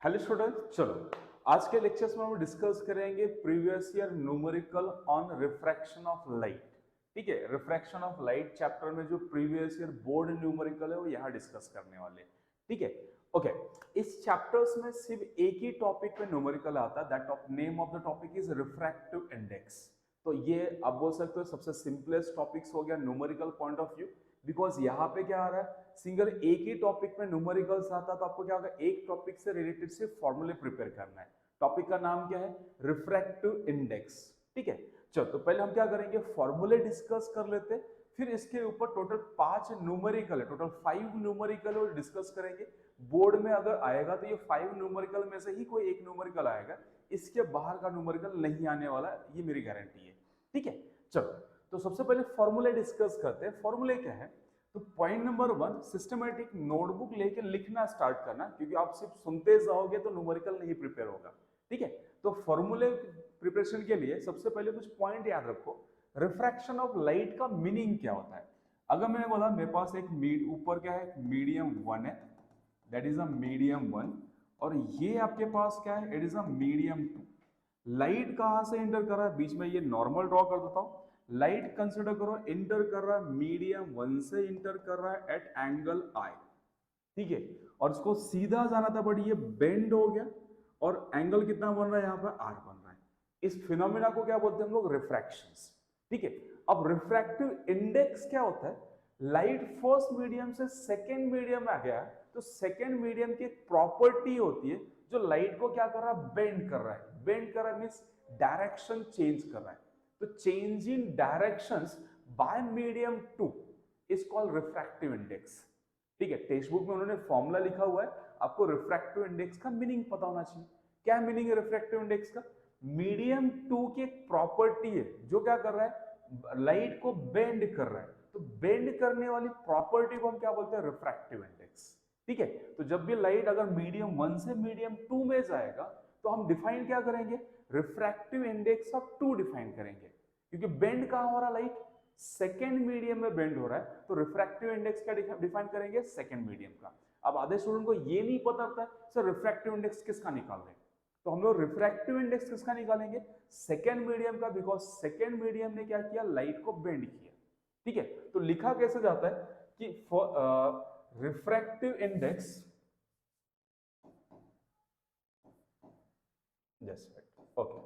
Hello students, चलो आज के लेक्चर्स में हम डिस्कस करेंगे previous year numerical on refraction of light. ठीक है, रिफ्रैक्शन ऑफ लाइट चैप्टर में जो प्रीवियस ईयर बोर्ड न्यूमेरिकल है वो यहाँ डिस्कस करने वाले हैं। ठीक है, ओके। इस चैप्टर्स में सिर्फ एक ही टॉपिक पे न्यूमेरिकल आता है, that name of the topic is refractive index. तो ये आप बोल सकते हो सबसे सिंपलेस्ट टॉपिक्स हो गया numerical point of view, because यहाँ पे क्या आ रहा है, सिंगल एक ही टॉपिक में न्यूमेरिकल्स आता तो आपको क्या होगा, एक टॉपिक से रिलेटेड सिर्फ फॉर्मूले प्रिपेयर करना है। टॉपिक का नाम क्या है, रिफ्रैक्टिव इंडेक्स। ठीक है, चलो तो पहले हम क्या करेंगे, फॉर्मूले डिस्कस कर लेते, फिर इसके ऊपर टोटल 5 न्यूमेरिकल है, टोटल 5 न्यूमेरिकल और डिस्कस करेंगे। बोर्ड में अगर आएगा तो ये 5 न्यूमेरिकल में से ही कोई एक न्यूमेरिकल आएगा, इसके बाहर का न्यूमेरिकल नहीं आने वाला, ये मेरी गारंटी है। ठीक है, चलो तो सबसे पहले फॉर्मूले डिस्कस करते हैं। फॉर्मूले क्या है, तो पॉइंट नंबर 1, सिस्टमैटिक नोटबुक लेके लिखना स्टार्ट करना, क्योंकि आप सिर्फ सुनते जाओगे तो न्यूमेरिकल नहीं प्रिपेयर होगा। ठीक है, तो फॉर्मूले प्रिपरेशन के लिए सबसे पहले कुछ पॉइंट याद रखो। रिफ्रैक्शन ऑफ लाइट का मीनिंग क्या होता है। अगर मैंने बोला मेरे पास एक ऊपर क्या है, मीडियम 1 है, दैट इज अ मीडियम 1, और ये आपके पास क्या है, it is a medium 2। Light कहां से एंटर कर रहा है, बीच में ये नॉर्मल ड्रॉ कर देता हूं। लाइट कंसिडर करो, इंटर कर रहा है मीडियम 1 से, इंटर कर रहा है एट एंगल आई। ठीक है, और इसको सीधा जाना था बट ये बेंड हो गया, और एंगल कितना बन रहा है, यहाँ पर आर बन रहा है। इस फिनोमिना को क्या बोलते हैं हम लोग, रिफ्रैक्शंस। ठीक है, अब रिफ्रैक्टिव इंडेक्स क्या होता है, लाइट फर्स्ट मीडियम से सेकेंड मीडियम में आ गया, तो सेकेंड मीडियम की एक प्रॉपर्टी होती है जो लाइट को क्या कर रहा है, बेंड कर रहा है। बेंड कर रहा है मीन्स डायरेक्शन चेंज कर रहा है। तो change in directions bye medium 2 is called refractive index. ठीक है, टेक्स्ट बुक में उन्होंने फॉर्मूला लिखा हुआ है, आपको रिफ्रैक्टिव इंडेक्स का मीनिंग पता होना चाहिए। क्या मीनिंग है रिफ्रैक्टिव इंडेक्स का, मीडियम 2 की एक प्रॉपर्टी है जो क्या कर रहा है, लाइट को बेंड कर रहा है। तो बेंड करने वाली प्रॉपर्टी को हम क्या बोलते हैं, रिफ्रैक्टिव इंडेक्स। ठीक है, तो जब भी लाइट अगर मीडियम 1 से मीडियम 2 में जाएगा तो हम डिफाइन क्या करेंगे, रिफ्रैक्टिव इंडेक्स ऑफ 2 डिफाइन करेंगे, क्योंकि बेंड कहां हो रहा, लाइट सेकेंड मीडियम में बेंड हो रहा है, तो रिफ्रैक्टिव इंडेक्स का डिफाइन करेंगे, सेकेंड मीडियम का। अब आधे स्टूडेंट को ये नहीं पता था सर रिफ्रैक्टिव इंडेक्स किसका निकाल रहे हैं, तो हम लोग रिफ्रैक्टिव इंडेक्स किसका निकालेंगे, सेकेंड मीडियम का, बिकॉज सेकेंड मीडियम ने क्या किया, लाइट को बेंड किया। ठीक है, तो लिखा कैसे जाता है कि refractive index, just okay,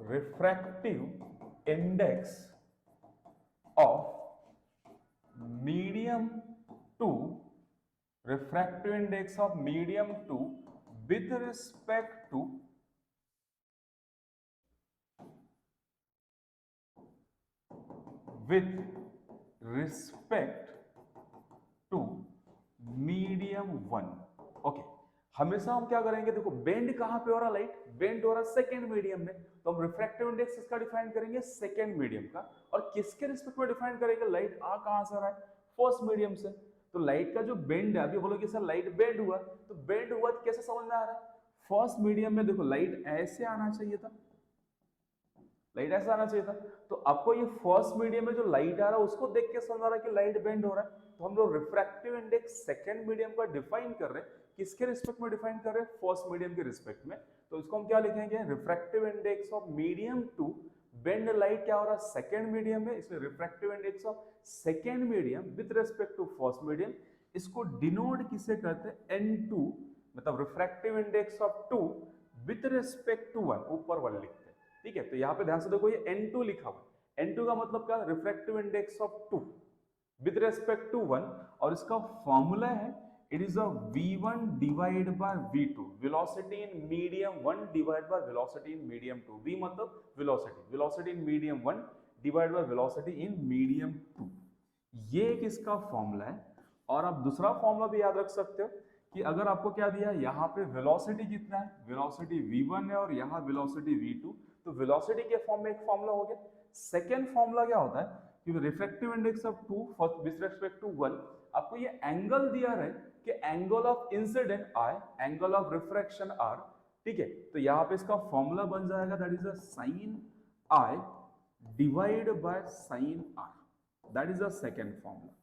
refractive index of medium 2, refractive index of medium 2 with respect to medium 1। Okay, हमेशा हम क्या करेंगे, देखो बेंड कहां पे हो रहा, लाइट बेंड हो रहा सेकेंड मीडियम में, तो हम रिफ्रैक्टिव इंडेक्स इसका डिफाइन करेंगे सेकेंड मीडियम का। और किसके रिस्पेक्ट में डिफाइन करेंगे, लाइट आ कहां से रहा है, फर्स्ट मीडियम से। तो लाइट का जो बेंड है, अभी बोलोगे सर लाइट बेंड हुआ, तो बेंड हुआ तो कैसे समझ में आ रहा है, फर्स्ट मीडियम में देखो लाइट ऐसे आना चाहिए था, लाइट ऐसा आना चाहिए था। तो आपको ये फर्स्ट मीडियम में जो लाइट आ रहा है उसको देख के समझ आ रहा है कि लाइट बेंड हो रहा है, तो हम लोग रिफ्रैक्टिव इंडेक्स सेकंड मीडियम का डिफाइन कर रहे हैं, किसके रिस्पेक्ट में डिफाइन कर रहे हैं, फर्स्ट मीडियम के रिस्पेक्ट में। तो इसको हम क्या लिखेंगे, refractive index of medium 2, bend light क्या हो रहा है, सेकंड मीडियम में, इसलिए refractive index of second medium with respect to first medium. इसको डिनोट किसे करते हैं, N2, मतलब refractive index of 2 with respect to 1, ऊपर 1 लिखते हैं। ठीक है, तो यहाँ पे ध्यान से देखो ये N2 लिखा हुआ है, N2 का मतलब क्या, refractive index of 2 with respect to 1, और इसका फॉर्मूला है, it is a v1 divide by v2, velocity in medium 1 divide by velocity in medium 2। v मतलब velocity, velocity in medium 1 divide by velocity in medium 2, ये एक इसका formula है। और आप दूसरा फॉर्मूला भी याद रख सकते हो कि अगर आपको क्या दिया है, यहाँ पे वेलोसिटी कितना है, वेलोसिटी v1 है, और यहाँ वेलोसिटी v2, तो वेलोसिटी के फॉर्म में एक फॉर्मूला हो गया। सेकेंड फॉर्मूला क्या होता है कि refractive index of 2 for with respect to 1, आपको ये एंगल दिया है कि angle of incident I, angle of refraction R. ठीक है, तो यहाँ पे इसका फॉर्मूला बन जाएगा, that is a sine I divide by sine R, that is the second formula.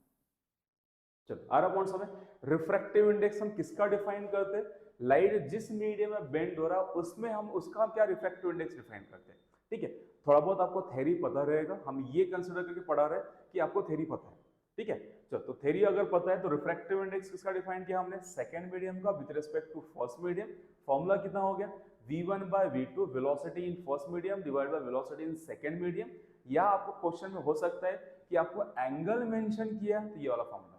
चलो आ रहा पॉइंट समझ। रिफ्रैक्टिव इंडेक्स हम किसका डिफाइन करते हैं? लाइट जिस मीडियम में बेंड हो रहा है उसमें हम उसका क्या रिफ्रैक्टिव इंडेक्स डिफाइन करते हैं। ठीक है, थोड़ा बहुत आपको थ्योरी पता रहेगा, हम ये कंसिडर करके पढ़ा रहे हैं कि आपको थ्योरी पता है। ठीक है, चलो तो थ्योरी अगर पता है तो रिफ्रैक्टिव इंडेक्स किसका डिफाइन किया हमने? सेकंड मीडियम का with respect to first medium. Formula कितना हो गया? v1/v2 velocity in first medium divide by velocity in second medium. या आपको क्वेश्चन में हो सकता है कि आपको एंगल मेंशन किया तो ये वाला formula,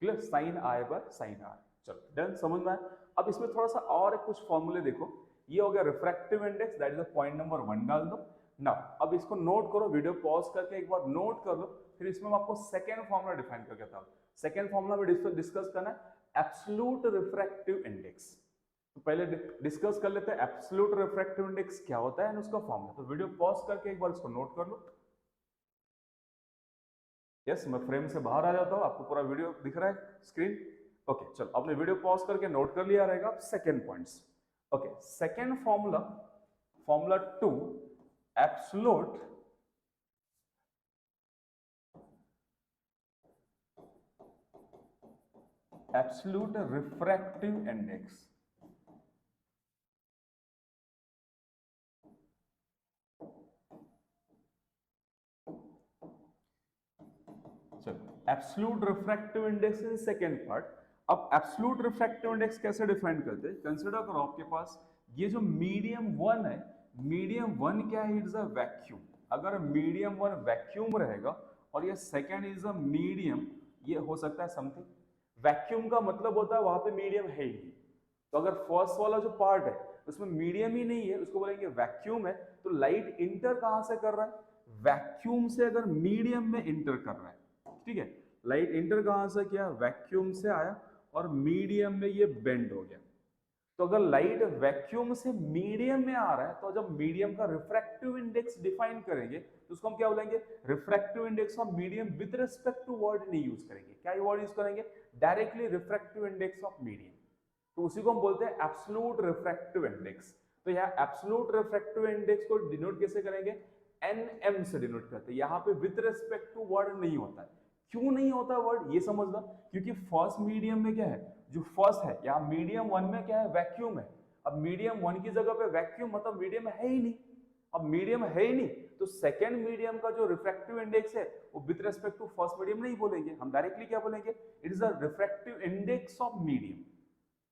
clear, sine I by sine R. चलो डन, समझ में आया। अब इसमें थोड़ा सा और कुछ फॉर्मूले देखो। ये हो गया refractive index, that is the point number 1 डाल दो ना। अब इसको नोट करो, वीडियो पॉज करके एक बार नोट कर लो, फिर इसमें मैं आपको सेकंड फॉर्मूला डिफाइन करके बताऊं। सेकंड फॉर्मूला में डिस्कस करना है एब्सोल्यूट रिफ्रैक्टिव इंडेक्स। तो पहले डिस्कस कर लेते हैं एब्सोल्यूट रिफ्रैक्टिव इंडेक्स क्या होता है, उसका फॉर्मूला। तो वीडियो पॉज करके एक बार इसको नोट कर लो। यस, मैं फ्रेम से बाहर आ जाता हूं, आपको पूरा वीडियो दिख रहा है स्क्रीन? ओके चलो, आपने वीडियो पॉज करके नोट कर लिया रहेगा। Second points, okay, second formula, formula 2, absolute refractive index. चलो, absolute refractive index in second part. अब एब्सोल्यूट रिफ्रैक्टिव इंडेक्स कैसे डिफाइन करते हैं? कंसीडर करो आपके पास ये जो मीडियम 1 है, मीडियम 1 क्या है? It's a vacuum. अगर मीडियम 1 वैक्यूम रहेगा और ये सेकंड इज अ मीडियम, ये हो सकता है समथिंग। वैक्यूम का मतलब होता है वहां पे मीडियम है ही नहीं। तो अगर फर्स्ट वाला जो पार्ट है उसमें मीडियम ही नहीं है, उसको बोलेंगे वैक्यूम है। तो लाइट इंटर कहां से कर रहा है? वैक्यूम से। अगर मीडियम में इंटर कर रहा है, ठीक है, लाइट इंटर कहां से किया? वैक्यूम से आया और मीडियम में ये बेंड हो गया। तो अगर लाइट वैक्यूम से मीडियम में आ रहा है तो जब मीडियम का रिफ्रैक्टिव इंडेक्स डिफाइन करेंगे तो उसको हम क्या बोलेंगे? Refractive index of medium with respect to word नहीं यूज करेंगे। क्या वर्ड यूज करेंगे? Directly refractive index of medium. तो उसी को हम बोलते हैं एब्सोल्यूट रिफ्रैक्टिव इंडेक्स। तो यहाँ एब्सोल्यूट रिफ्रैक्टिव इंडेक्स को डिनोट कैसे करेंगे? एनएम से डिनोट करते हैं। यहाँ पे विद रिस्पेक्ट टू वर्ड नहीं होता है। क्यों नहीं होता वर्ड, ये समझना। क्योंकि फर्स्ट मीडियम में क्या है? जो फर्स्ट है, यहाँ मीडियम 1 में क्या है? वैक्यूम है। अब मीडियम 1 की जगह पे वैक्यूम मतलब मीडियम है ही नहीं। अब मीडियम है ही नहीं तो सेकंड मीडियम का जो रिफ्रैक्टिव इंडेक्स है वो with respect to first medium नहीं बोलेंगे, हम डायरेक्टली क्या बोलेंगे? It is a refractive index of medium.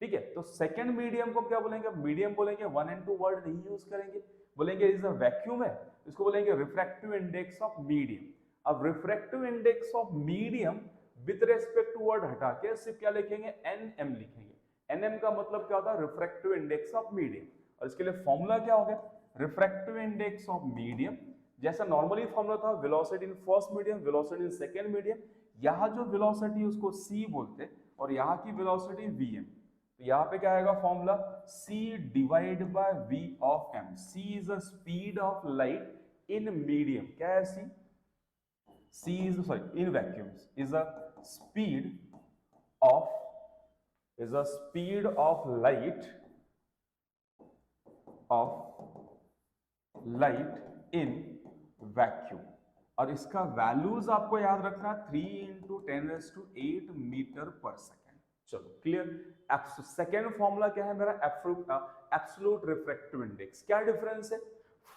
ठीक है, तो सेकंड मीडियम को क्या बोलेंगे? मीडियम बोलेंगे, 1 and 2 वर्ड नहीं यूज करेंगे, बोलेंगे इज अ वैक्यूम है, इसको बोलेंगे रिफ्रैक्टिव इंडेक्स ऑफ मीडियम। अब refractive index of medium with respect to word हटा के सिर्फ क्या लिखेंगे? एनएम लिखेंगे। एनएम का मतलब क्या होता है? Refractive index of medium. और इसके लिए फॉर्मूला क्या हो गया? रिफ्रैक्टिव इंडेक्स ऑफ मीडियम, जैसा नॉर्मली फॉर्मूला था, velocity in first medium, velocity in second medium. यहाँ जो वेलोसिटी उसको c बोलते और यहाँ की वेलोसिटी vm। तो यहाँ पे क्या आएगा formula? c divide bye v of m। c is the speed of light in medium. क्या है c? c is sorry in vacuums is the speed of light in vacuum. और इसका वैल्यूज आपको याद रखना है 3 × 10⁸ मीटर पर सेकेंड। चलो क्लियर। सेकेंड फॉर्मूला क्या है मेरा? Absolute refractive index. क्या डिफरेंस है?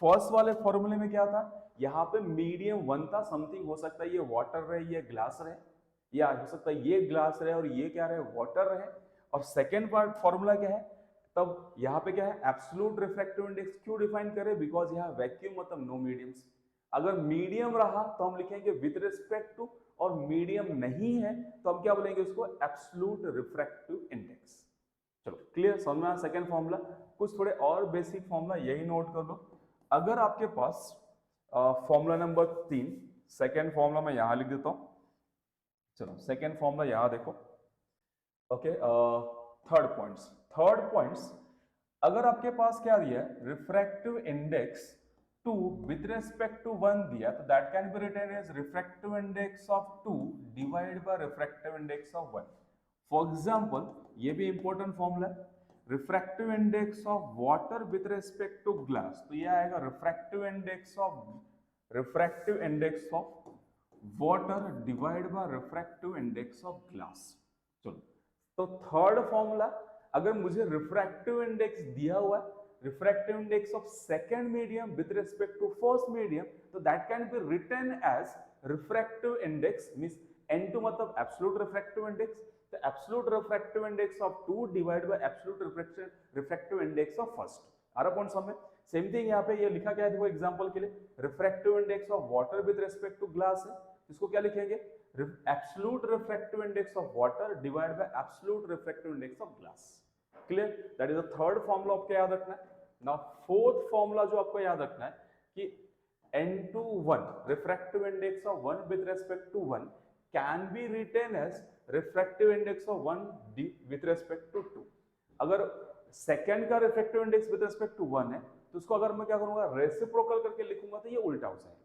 फर्स्ट वाले फॉर्मूले में क्या था? यहाँ पे मीडियम 1 था, समथिंग हो सकता है ये वाटर रहे, ये ग्लास रहे, या हो सकता है ये ग्लास रहे और ये क्या रहे? वाटर रहे। और सेकेंड पार्ट फॉर्मूला क्या है? तब यहाँ पे क्या है? Absolute refractive index. क्यों डिफाइन करें? बिकॉज यहाँ वैक्यूम मतलब नो मीडियम्स। अगर मीडियम रहा तो हम लिखेंगे विद रिस्पेक्ट टू, और मीडियम नहीं है तो हम क्या बोलेंगे? उसको एब्सोल्यूट रिफ्रैक्टिव इंडेक्स। चलो क्लियर, समझ में आया सेकंड फॉर्मूला? कुछ थोड़े और बेसिक फॉर्मूला यही नोट कर लो। अगर आपके पास फॉर्मूला नंबर 3, सेकंड फॉर्मूला मैं यहां लिख देता हूं। चलो सेकंड फॉर्मूला यहां देखो। ओके, थर्ड पॉइंट्स अगर आपके पास क्या दिया है? Refractive index 2 with respect to 1 दिया तो that can be written as refractive index of 2 divide by refractive index of 1। For example, ये भी इंपॉर्टेंट फॉर्मूला है, refractive index of water with respect to glass. तो ये आएगा refractive index of water divide by refractive index of glass. चलो, तो third formula, अगर मुझे रिफ्रैक्टिव इंडेक्स दिया हुआ है, refractive index of second medium with respect to first medium, तो that can be written as refractive index means N2 मतलब absolute refractive index, तो absolute refractive index of 2 divide by absolute refractive index of first. आ रहा point समझ में? Same thing यहाँ पे ये लिखा क्या है देखो एग्जांपल के लिए, refractive index of water with respect to glass है, इसको क्या लिखेंगे, absolute refractive index of water divided by absolute refractive index of glass। clear? that is the third formula आपको याद रखना है। now fourth formula जो आपको याद रखना है कि N21 refractive index of 1 with respect to 1 can be written as refractive index of 1 with respect to 2। अगर सेकेंड का refractive index with respect to 1 है तो उसको अगर मैं क्या करूंगा, रेसिप्रोकल करके लिखूंगा तो ये उल्टा हो जाएगा।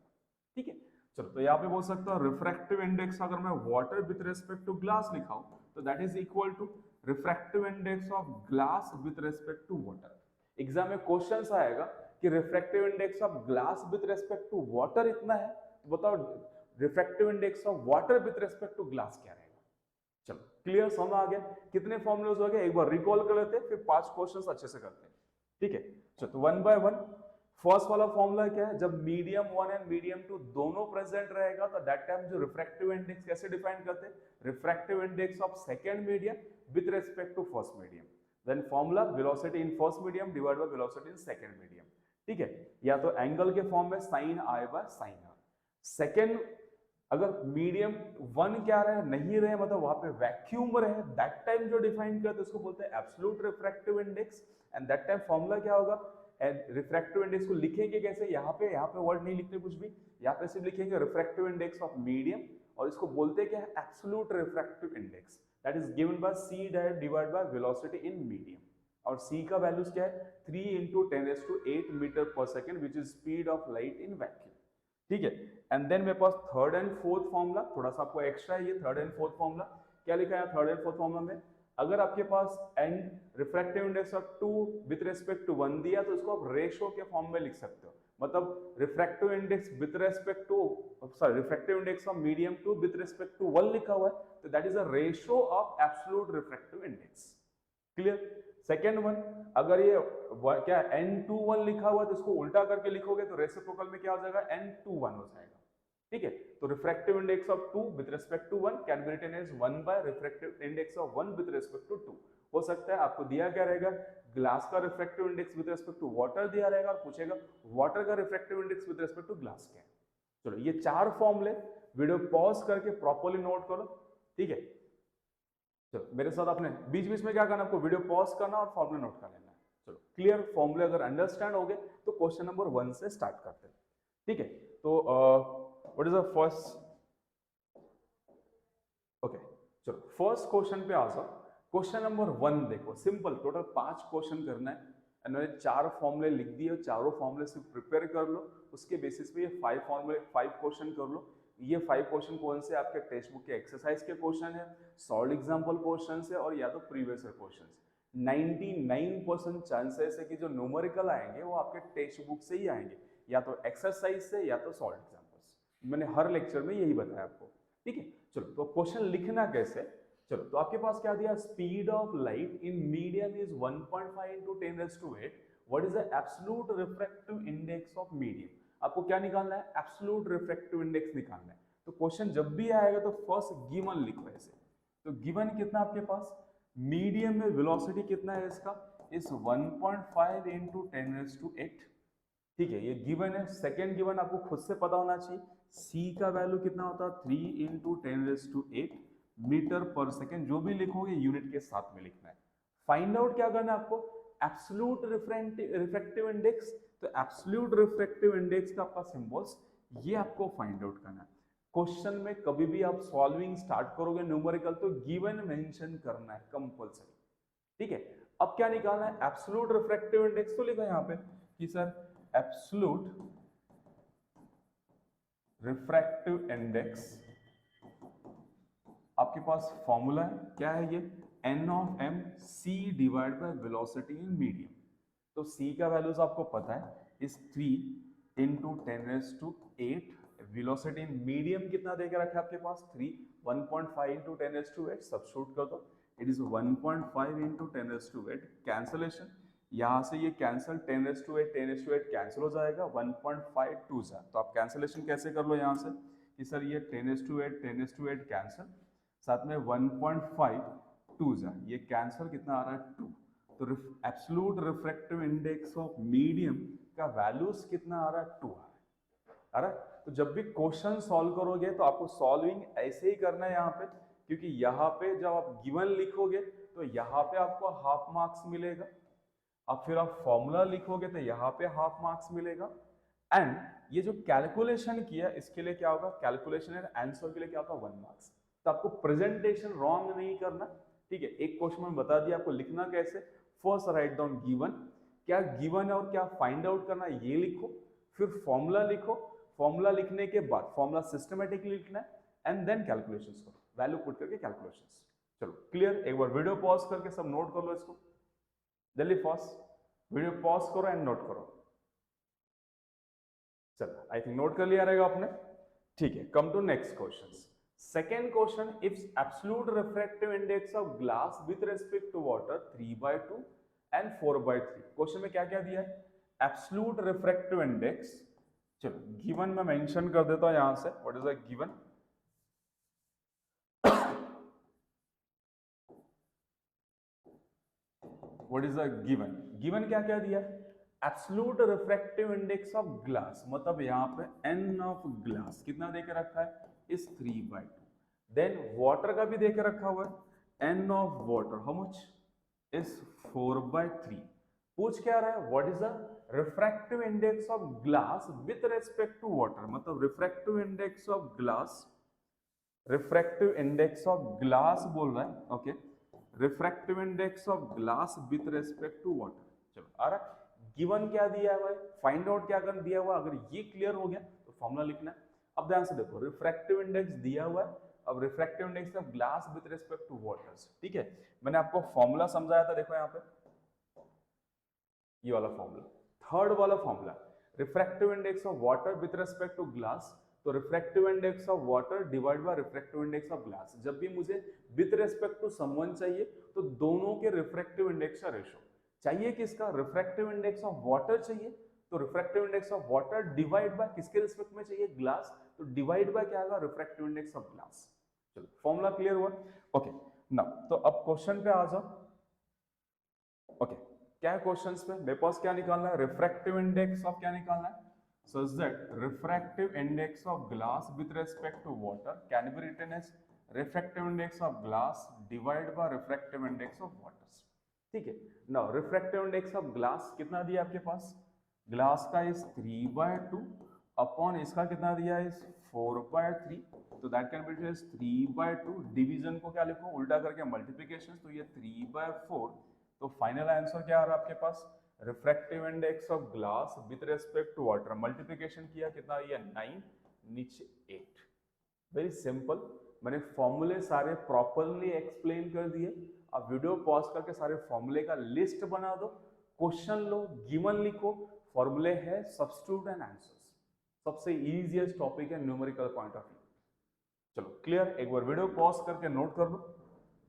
ठीक है, चलो तो यहाँ पे बोल सकता हूँ रिफ्रैक्टिव इंडेक्स अगर मैं water with respect to glass लिखा हूं तो that is equal to refractive index of glass with respect to water. Exam में क्वेश्चन आएगा कि refractive index of glass with respect to water इतना है, तो बताओ refractive index of water with respect to glass क्या रहेगा। चलो क्लियर, समझ आ गया? कितने फॉर्मूलाज हो गए, एक बार रिकॉल कर लेते हैं, फिर 5 क्वेश्चंस अच्छे से करते हैं। ठीक है, चलो वन बाय वन। फर्स्ट वाला फॉर्मूला क्या है, जब मीडियम 1 एंड मीडियम 2 दोनों प्रेजेंट रहेगा तो दैट टाइम जो रिफ्रैक्टिव इंडेक्स कैसे डिफाइन करते हैं, refractive index of second medium with respect to first medium, then formula velocity in first medium divide by velocity in second medium. ठीक है, या तो एंगल के फॉर्म में sin i बाय sin r। सेकंड, अगर मीडियम 1 क्या रहे, नहीं रहे, मतलब वहां पे वैक्यूम रहे, दैट टाइम जो डिफाइन करते हैं उसको बोलते हैं absolute refractive index. And that time formula क्या होगा, रिफ्रैक्टिव इंडेक्स को लिखेंगे कैसे, यहाँ पे वर्ड नहीं लिखते कुछ भी, यहाँ पे सिर्फ लिखेंगे रिफ्रैक्टिव इंडेक्स ऑफ मीडियम, और इसको बोलते हैं क्या है, absolute refractive index, that is given by c divide by velocity in medium. और c का वैल्यूज क्या है, 3 × 10⁸ मीटर पर second which is speed of light in vacuum. ठीक है, एंड देन मेरे पास थर्ड एंड फोर्थ फॉर्मूला, थोड़ा सा आपको एक्स्ट्रा है ये थर्ड एंड फोर्थ फॉर्मूला। क्या लिखा है थर्ड एंड फोर्थ फॉर्मूला में, अगर आपके पास and refractive index of 2 with respect to 1 दिया तो इसको आप रेशो के फॉर्म में लिख सकते हो, मतलब refractive index with respect to, sorry refractive index of medium 2 with respect to 1 लिखा हुआ है तो that is a ratio of absolute refractive index. Clear? Second one, अगर ये क्या N21 लिखा हुआ है तो इसको उल्टा करके लिखोगे तो रेसिप्रोकल में क्या हो जाएगा, N21 हो जाएगा। ठीक है, तो refractive index of 2 with respect to 1 can be written as 1 by refractive index of 1 with respect to 2। हो सकता है आपको दिया क्या रहेगा, ग्लास का refractive index with respect to water दिया रहेगा और पूछेगा वाटर का refractive index with respect to glass क्या है। चलो ये 4 फॉर्मूले वीडियो पॉज करके प्रॉपर्ली नोट करो। ठीक है, चलो मेरे साथ आपने बीच बीच में क्या करना, आपको वीडियो पॉज करना और फॉर्मूला नोट कर लेना है। चलो क्लियर, फॉर्मूले अगर अंडरस्टैंड हो गए तो क्वेश्चन नंबर 1 से स्टार्ट करते हैं। ठीक है, तो what is the first, okay चलो फर्स्ट क्वेश्चन पे आ जाओ। क्वेश्चन नंबर 1 देखो, सिंपल, टोटल 5 क्वेश्चन करना है। मैंने 4 फॉर्मूले लिख दिए, चारों फॉर्मूले से प्रिपेयर कर लो, उसके बेसिस पे ये 5 फॉर्मूले 5 क्वेश्चन कर लो। ये 5 क्वेश्चन कौन से, आपके टेक्स्ट बुक के एक्सरसाइज के क्वेश्चन है, सॉल्व एग्जांपल क्वेश्चन है, और या तो प्रीवियस ईयर क्वेश्चन। 99% चांसेस है कि जो न्यूमेरिकल आएंगे वो आपके टेक्स्ट बुक से ही आएंगे, या तो एक्सरसाइज से या तो सॉल्व एग्जांपल्स। मैंने हर लेक्चर में यही बताया आपको। ठीक है, चलो तो क्वेश्चन लिखना कैसे, चलो तो आपके पास क्या दिया, speed of light in medium is 1.5 × 10⁸। What is the absolute refractive index of medium. आपको क्या निकालना है, एब्सोल्यूट रिफ्रैक्टिव इंडेक्स निकालना है। तो क्वेश्चन जब भी आएगा तो फर्स्ट गिवन लिखो ऐसे। तो गिवन कितना आपके पास, मीडियम में वेलोसिटी कितना है इसका, इस 1.5 × 10⁸। ठीक है, ये गिवन है। सेकंड गिवन आपको खुद से पता होना चाहिए, c का वैल्यू कितना होता है, 3 × 10⁸ मीटर पर सेकेंड। जो भी लिखोगे यूनिट के साथ में लिखना है। फाइंड आउट क्या करना है आपको, एब्सोल्यूट रिफ्रैक्टिव इंडेक्स। तो एब्सोल्यूट रिफ्रैक्टिव इंडेक्स का आपका सिंबल्स ये आपको फाइंड आउट करना है। क्वेश्चन में कभी भी आप सॉल्विंग स्टार्ट करोगे न्यूमेरिकल तो गिवन मेंशन करना है कंपलसरी। ठीक है, अब क्या निकालना है, एब्सोल्यूट रिफ्रैक्टिव इंडेक्स। तो लिखा यहाँ पे कि सर एब्सोल्यूट रिफ्रैक्टिव इंडेक्स, आपके पास फॉर्मूला है, क्या है ये, n of m c divide by velocity in medium. तो c का वैल्यूज आपको पता है, इस 3 × 10⁸ वेलोसिटी इन मीडियम कितना देके रखा है आपके पास 3, 1.5 इंटू 10⁸, सब्स्टिट्यूट कर दो, इट इज 1.5 इंटू 10⁸, कैंसलेशन, यहाँ से ये कैंसिल 10⁸ कैंसिल हो जाएगा, 1.5 2 जा, तो आप कैंसिलेशन कैसे कर लो यहाँ से कि सर ये 10⁸ कैंसिल, साथ में 1.5 2 जा, ये कैंसिल कितना आ रहा है 2, तो absolute refractive index of medium का वैल्यूज कितना आ रहा है 2 आ रहा है। तो जब भी क्वेश्चन सॉल्व करोगे तो आपको सॉल्विंग ऐसे ही करना है यहाँ पे, क्योंकि यहाँ पे जब आप गिवन लिखोगे तो यहाँ पे आपको हाफ मार्क्स मिलेगा, अब फिर आप फॉर्मूला लिखोगे तो यहाँ पे हाफ मार्क्स मिलेगा, एंड ये जो कैलकुलेशन किया इसके लिए क्या होगा, कैलकुलेशन एंड आंसर के लिए क्या होगा 1 मार्क्स। तो आपको प्रेजेंटेशन रॉन्ग नहीं करना, ठीक है। एक क्वेश्चन में बता दिया आपको लिखना कैसे, फर्स्ट राइट डाउन गिवन, क्या गिवन है और क्या फाइंड आउट करना है ये लिखो, फिर फॉर्मूला लिखो, फॉर्मूला लिखने के बाद फॉर्मूला सिस्टमेटिकली लिखना है, एंड देन कैलकुलेशंस करो, वैल्यू पुट करके कैलकुलेशंस। चलो क्लियर, एक बार वीडियो पॉज करके सब नोट कर लो इसको जल्दी, फास्ट वीडियो पॉज करो एंड नोट करो। चलो आई थिंक नोट कर लिया रहेगा आपने, ठीक है। Come to next question, second question, if absolute refractive index of glass with respect to water 3/2 and 4/3, question में क्या क्या दिया है, एब्सोल्यूट रिफ्रैक्टिव इंडेक्स, चलो गिवन में मेंशन कर देता हूं यहां से, what is the given, what is the given, given क्या क्या दिया, absolute refractive index of glass, मतलब यहाँ पे n ऑफ ग्लास कितना देके रखा है इस 3/2, देन वाटर का भी देके रखा हुआ है n of water how much is 4/3, पूछ क्या रहा है, what is the refractive index of glass with respect to water, मतलब refractive index of glass, refractive index of glass बोल रहा है, okay, refractive index of glass with respect to water, चलो आ रहा, गिवन क्या दिया हुआ है, फाइंड आउट क्या कर दिया हुआ, अगर ये क्लियर हो गया तो फॉर्मूला लिखना है। अब ध्यान से देखो, रिफ्रैक्टिव इंडेक्स दिया हुआ है, अब refractive index of glass with respect to water, ठीक है, मैंने आपको फॉर्मूला समझाया था, देखो यहाँ पे ये वाला फॉर्मूला, थर्ड वाला formula, refractive index of water with respect to glass, तो refractive index of water divide by refractive index of glass, जब भी मुझे विथ रेस्पेक्ट टू समवन चाहिए तो दोनों के रिफ्रैक्टिव इंडेक्स का रेशो चाहिए, किसका, रिफ्रैक्टिव इंडेक्स ऑफ वाटर चाहिए, तो refractive index of water divide bye किसके रिस्पेक्ट में चाहिए, ग्लास, तो डिवाइड बाय क्या आएगा, रिफ्रैक्टिव इंडेक्स ऑफ ग्लास। चलो फॉर्मूला क्लियर हुआ, ओके नाउ तो अब क्वेश्चन पे आ जाओ, ओके क्या है क्वेश्चंस में, मेरे पास क्या निकालना है, रिफ्रैक्टिव इंडेक्स ऑफ क्या निकालना है, such that refractive index of glass with respect to water can be written as refractive index of glass divided by refractive index of water, ठीक है। now refractive index of glass कितना दिया आपके पास, glass का इस 3/2 अपॉन इसका कितना दिया है इस 4/3, तो that can be written as 3/2, division को क्या लिखो उल्टा करके मल्टीप्लिकेशन, तो ये 3/4, तो फाइनल आंसर क्या आ रहा है आपके पास, refractive index of glass with respect to water, multiplication किया कितना, ये 9 नीचे 8, वेरी सिंपल, मैंने फॉर्मूले सारे प्रॉपरली एक्सप्लेन कर दिए, अब वीडियो पॉज करके सारे फॉर्मूले का लिस्ट बना दो, क्वेश्चन लो, गिवन लिखो, फॉर्मूले है, सब्स्टिट्यूट एंड आंसर्स, सबसे इजीएस्ट टॉपिक है न्यूमेरिकल पॉइंट ऑफ व्यू। चलो क्लियर, एक बार वीडियो पॉज करके नोट कर लो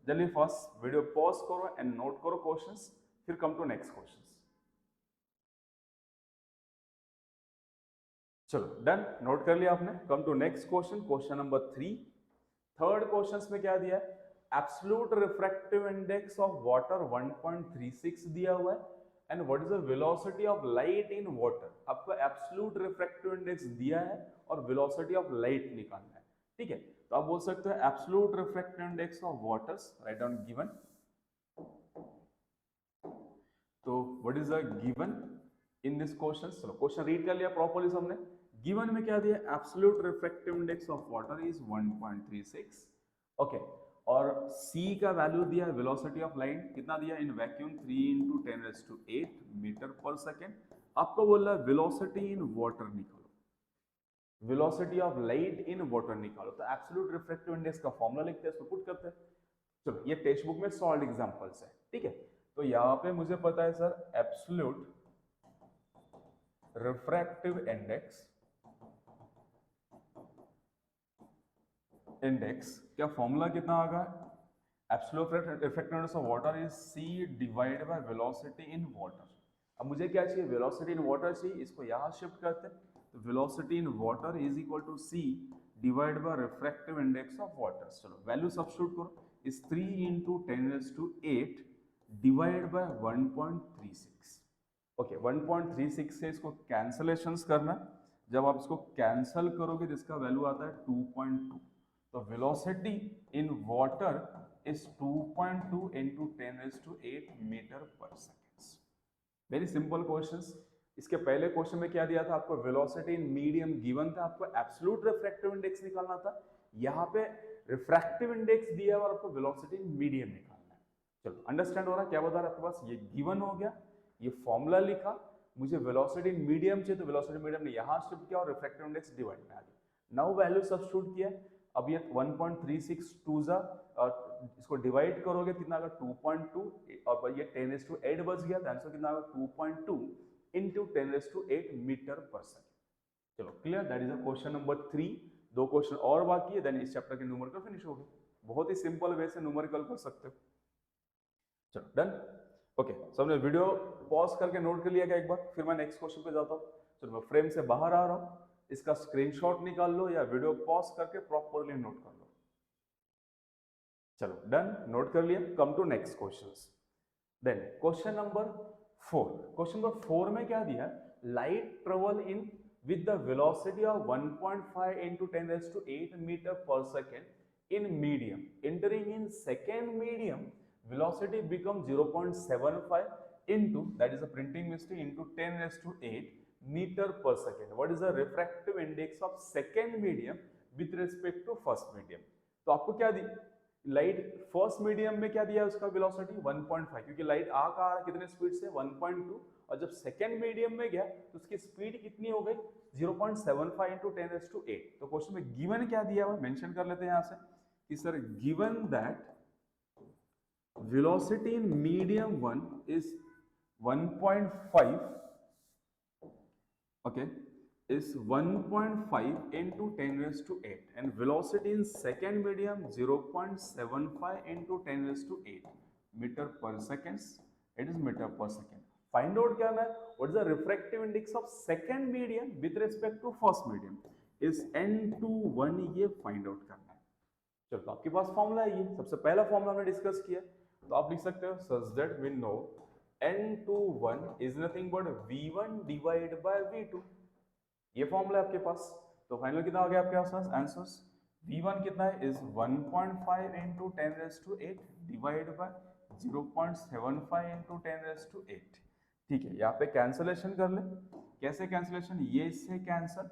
जल्दी, फर्स्ट वीडियो पॉज करो एंड नोट करो क्वेश्चंस, फिर कम टू नेक्स्ट क्वेश्चंस। चलो डन, नोट कर लिया आपने, come to next question, question number 3, third question में क्या दिया है, absolute refractive index of water 1.36 दिया हुआ है, and what is the velocity of light in water, आपको एब्सोल्यूट रिफ्रैक्टिव इंडेक्स दिया है और वेलोसिटी ऑफ लाइट निकालना है, ठीक है। तो आप बोल सकते हो absolute refractive index of waters, right down given, तो what is the given in this question, चलो क्वेश्चन रीड कर लिया प्रॉपर्ली सबने, गिवन में क्या दिया, absolute refractive index of water is 1.36, okay, और c का वैल्यू दिया है, वेलोसिटी ऑफ लाइट कितना दिया इन वैक्यूम 3 × 10⁸ मीटर पर सेकेंड, आपको बोल रहा है वेलोसिटी इन वाटर निकालो, velocity of light in water निकालो, तो एब्सोल्यूट रिफ्रैक्टिव इंडेक्स का फॉर्मूला लिखते हैं, इसको पुट करते हैं, चलो ये टेक्स्ट बुक में सॉल्व एग्जांपल्स है, ठीक है, तो यहाँ पे मुझे पता है sir absolute refractive index index, क्या फॉर्मूला कितना आ गया? Absolute effective index of water is c divide by velocity in water. अब मुझे क्या चाहिए? वेलोसिटी इन वाटर चाहिए, इसको यहाँ शिफ्ट करते हैं, तो velocity in water is equal to c divide by refractive index of water. चलो वैल्यू सब्स्टिट्यूट करो, is 3 into 10⁸ divide by 1.36। Okay 1.36 से इसको कैंसलेशंस करना, जब आप इसको कैंसल करोगे तो इसका वैल्यू आता है 2.2। तो velocity in water is 2.2 into 10⁸ metre पर सेकेंड। Very simple questions. इसके पहले क्वेश्चन में क्या दिया था आपको? वेलोसिटी इन मीडियम गिवन था, आपको एब्सोल्यूट रिफ्रैक्टिव इंडेक्स निकालना था। यहाँ पे रिफ्रैक्टिव इंडेक्स दिया और आपको वेलोसिटी इन मीडियम निकालना है। चलो अंडरस्टैंड हो रहा है क्या बता रहा है आपके पास? ये गिवन हो गया, ये फॉर्मूला लिखा, मुझे वेलोसिटी इन मीडियम चाहिए तो वेलोसिटी मीडियम ने यहाँ शिफ्ट किया और रिफ्रैक्टिव इंडेक्स डिवाइड में आ गया। नाउ वैल्यू सब्स्टिट्यूट किया, अब ये 1.36 टू जा इसको डिवाइड करोगे कितना आएगा? 2.2 और ये 10⁸ बच गया, तो आंसर कितना आएगा? 2.2 into 10⁸ मीटर पर सेकेंड। चलो clear, that is question number 3। दो क्वेश्चन और बाकी है, देन इस चैप्टर के न्यूमेरिकल फिनिश हो गए। बहुत ही सिंपल वे से न्यूमेरिकल कर सकते हो। चलो डन। ओके सबने वीडियो पॉज करके नोट कर लिया क्या एक बार? फिर मैं नेक्स्ट क्वेश्चन पे जाता हूँ। चलो मैं फ्रेम से बाहर आ रहा हूँ, इसका स्क्रीनशॉट निकाल लो या वीडियो पॉज करके प्रॉपरली नोट कर लो। चलो डन, नोट कर लिया। Come to next questions. Then question number 4। Question number 4 में क्या दिया? Light travel in with the velocity of 1.5 into 10⁸ meter per second in medium. Entering in second medium, velocity becomes 0.75 into, that is a printing mistake, into 10⁸ meter per second. What is the refractive index of second medium with respect to first medium? तो आपको क्या दी? Light first medium में क्या दिया उसका velocity? 1.5, क्योंकि light आ रहा है कितने स्पीड से? 1.2, और जब सेकेंड मीडियम में गया तो उसकी स्पीड कितनी हो गई? 0.75 into 10⁸. तो क्वेश्चन में गिवन क्या दिया हुआ मेंशन कर लेते हैं यहां से कि sir given that velocity in medium 1 is 1.5, okay, is 1.5 into 10⁸, and velocity in second medium 0.75 into 10⁸ meter per seconds. It is meter per second. Find out क्या है? What is the refractive index of second medium with respect to first medium? Is n/1, ये find out करना है। चलो तो आपके पास formula है, ये सबसे पहला फॉर्मूला हमने डिस्कस किया, तो आप लिख सकते हो such that we know n/1 is nothing but v1 divided by v2। ये फॉर्मूला है आपके पास। तो फाइनल कितना हो गया आपके पास आंसर्स? v1 कितना है? Is 1.5 into 10⁸ divide bye 0.75 into 10⁸। ठीक है, यहाँ पे कैंसलेशन कर ले। कैसे कैंसलेशन? ये इससे कैंसल।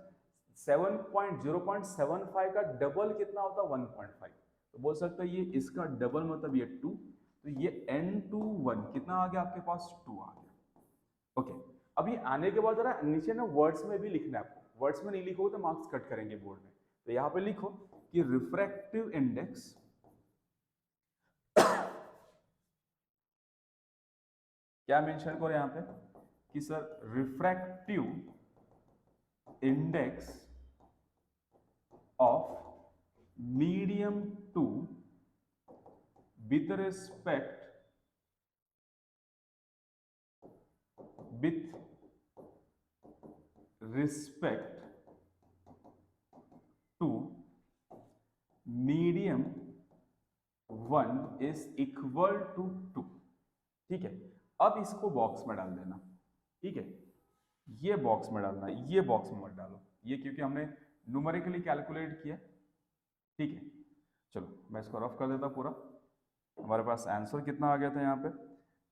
0.75 का डबल कितना होता है? 1.5। तो बोल सकते हो ये इसका डबल मतलब ये 2, तो ये n/1 कितना आ गया आपके पास? 2 आ गया। ओके अभी आने के बाद जरा नीचे ना वर्ड्स में भी लिखना है आपको। वर्ड्स में नहीं लिखोगे तो मार्क्स कट करेंगे बोर्ड में। तो यहाँ पे लिखो कि रिफ्रैक्टिव इंडेक्स क्या मेंशन करो यहाँ पे कि sir refractive index of medium 2 with respect to medium 1 is equal to 2। ठीक है, अब इसको बॉक्स में डाल देना। ठीक है, ये बॉक्स में डालना, ये बॉक्स में मत डालो, ये क्योंकि हमने न्यूमेरिकली कैलकुलेट किया। ठीक है, चलो मैं इसको रफ कर देता पूरा। हमारे पास आंसर कितना आ गया था? यहाँ पे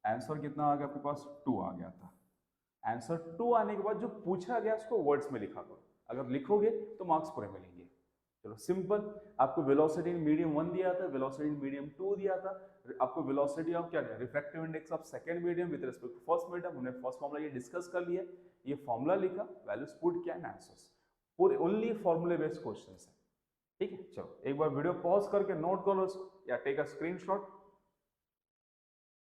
आंसर कितना आ गया आपके पास? 2 आ गया था। आंसर 2 आने के बाद जो पूछा गया उसको वर्ड्स में लिखा करो। अगर लिखोगे तो मार्क्स पूरे मिलेंगे। चलो सिंपल, आपको वेलोसिटी इन मीडियम 1 दिया था, वेलोसिटी इन मीडियम 2 दिया था, आपको वेलोसिटी ऑफ क्या दिया? Refractive index of second medium with respect to first medium. हमने फर्स्ट फॉर्मूला ये डिस्कस कर लिया, ये फॉर्मूला लिखा, वैल्यूज पुट किया एंड आंसर्स। पूरे ओनली फॉर्मूले बेस्ड क्वेश्चंस है। ठीक है, चलो एक बार वीडियो पॉज करके नोट कर लो इसको या take a screenshot.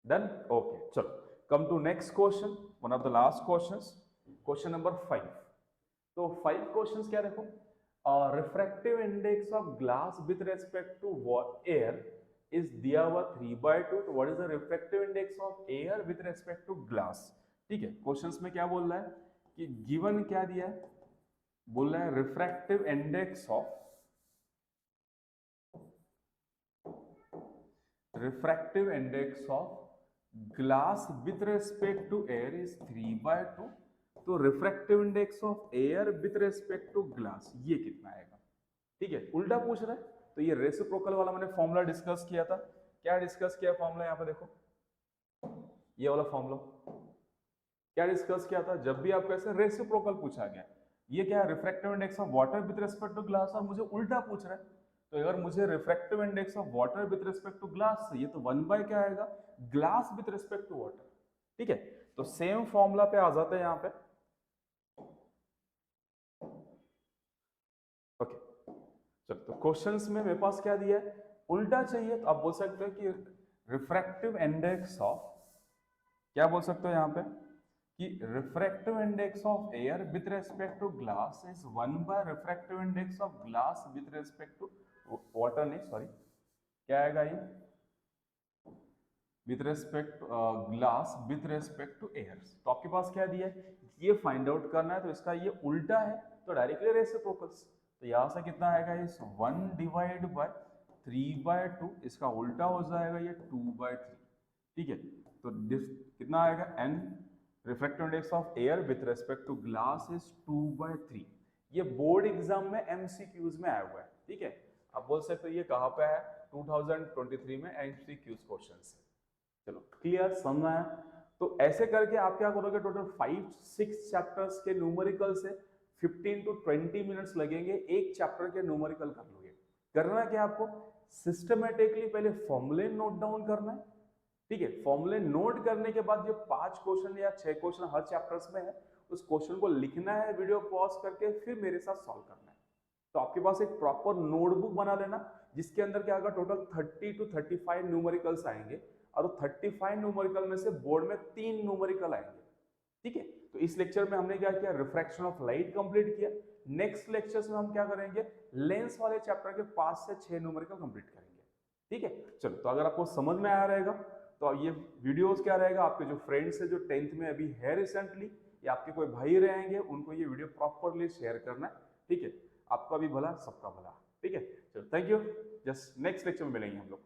Done? Okay चलो come to next question, one of the last questions, question number 5। तो 5 क्वेश्चंस क्या देखो, refractive index of glass with respect to air is दिया हुआ 3/2. तो what is the refractive index of air with respect to glass? ठीक है, questions में क्या बोल रहा है कि गिवन क्या दिया है, बोल रहा है refractive index of glass with respect to air is 3/2. तो refractive index of air with respect to glass ये कितना आएगा? ठीक है, उल्टा पूछ रहा है. तो ये रेसिप्रोकल वाला मैंने फॉर्मूला डिस्कस किया था. क्या डिस्कस किया फॉर्मूला? यहाँ पे देखो, ये वाला फॉर्मूला क्या डिस्कस किया था. जब भी आपको ऐसे रेसिप्रोकल पूछा गया, ये क्या है, refractive index of water with respect to glass, और मुझे उल्टा पूछ रहा है. तो अगर मुझे refractive index of water with respect to glass चाहिए तो 1 क्या आएगा, glass with respect to water. ठीक है, तो सेम फॉर्मूला पे आ जाते हैं यहाँ पे. ओके, चलो, तो क्वेश्चंस में मेरे पास क्या दिया है, उल्टा चाहिए. तो आप बोल सकते हो कि रिफ्रैक्टिव इंडेक्स ऑफ, क्या बोल सकते हो यहाँ पे कि refractive index of air with respect to glass is 1 refractive index of glass with respect to water. नहीं, सॉरी, क्या आएगा ये, with respect glass with respect to air. तो आपके पास क्या दिया है, ये फाइंड आउट करना है. तो इसका ये उल्टा है, तो डायरेक्टली रेसिप्रोकल्स. तो यहां से कितना आएगा, इस 1/3/2. इसका उल्टा हो जाएगा ये 2/3. ठीक है, तो कितना आएगा, n refractive index of air with respect to glass is 2/3. ये बोर्ड एग्जाम में एमसीक्यूज में आया हुआ है. ठीक है, आप बोल सकते हो ये कहाँ पे है, 2023 में एमसीक्यूज क्वेश्चन है. चलो, क्लियर, समझ आया. तो ऐसे करके आप क्या करोगे, टोटल 5-6 चैप्टर्स के न्यूमेरिकल से 15 to 20 मिनट्स लगेंगे. एक चैप्टर के न्यूमेरिकल कर लोगे. करना क्या आपको, सिस्टमेटिकली पहले फॉर्मूले नोट डाउन करना है. ठीक है, फॉर्मूले नोट करने के बाद जो 5 क्वेश्चन या 6 क्वेश्चन हर चैप्टर्स में है, उस क्वेश्चन को लिखना है वीडियो पॉज करके, फिर मेरे साथ सॉल्व करना है. तो आपके पास एक प्रॉपर नोटबुक बना लेना, जिसके अंदर क्या होगा, टोटल 30 to 35 न्यूमेरिकल्स आएंगे. और 35 न्यूमेरिकल में से बोर्ड में 3 न्यूमेरिकल आएंगे. ठीक है, तो इस लेक्चर में हमने क्या किया, रिफ्रैक्शन ऑफ लाइट कंप्लीट किया. नेक्स्ट लेक्चर्स में हम क्या करेंगे, लेंस वाले चैप्टर के 5 से 6 न्यूमेरिकल कंप्लीट करेंगे. ठीक है, चलो, तो अगर आपको समझ में आया रहेगा तो ये वीडियोस क्या रहेगा, आपके जो फ्रेंड्स है जो 10th में अभी है रिसेंटली, या आपके कोई भाई रहेंगे, उनको ये वीडियो प्रॉपरली शेयर करना है. ठीक है, आपका भी भला सबका भला. ठीक है, चलो, thank you. Just next lecture में मिलेंगे हम लोग.